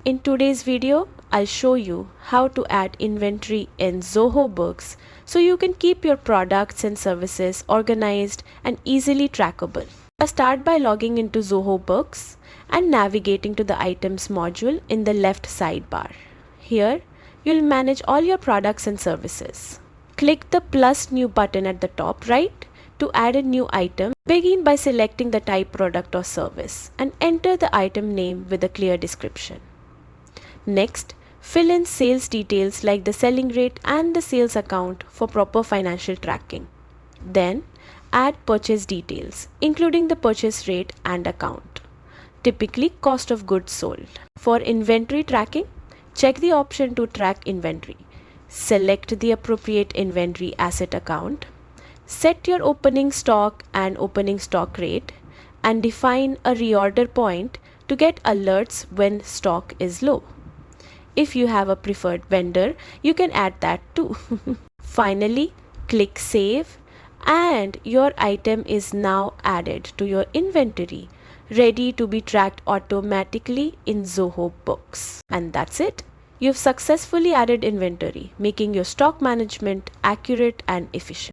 In today's video, I'll show you how to add inventory in Zoho Books so you can keep your products and services organized and easily trackable. Start by logging into Zoho Books and navigating to the Items module in the left sidebar. Here, you'll manage all your products and services. Click the plus new button at the top right to add a new item. Begin by selecting the type product or service and enter the item name with a clear description. Next, fill in sales details like the selling rate and the sales account for proper financial tracking. Then, add purchase details, including the purchase rate and account, typically cost of goods sold. For inventory tracking, check the option to track inventory. Select the appropriate inventory asset account. Set your opening stock and opening stock rate and define a reorder point to get alerts when stock is low. If you have a preferred vendor, you can add that too. Finally, click Save and your item is now added to your inventory, ready to be tracked automatically in Zoho Books. And that's it. You've successfully added inventory, making your stock management accurate and efficient.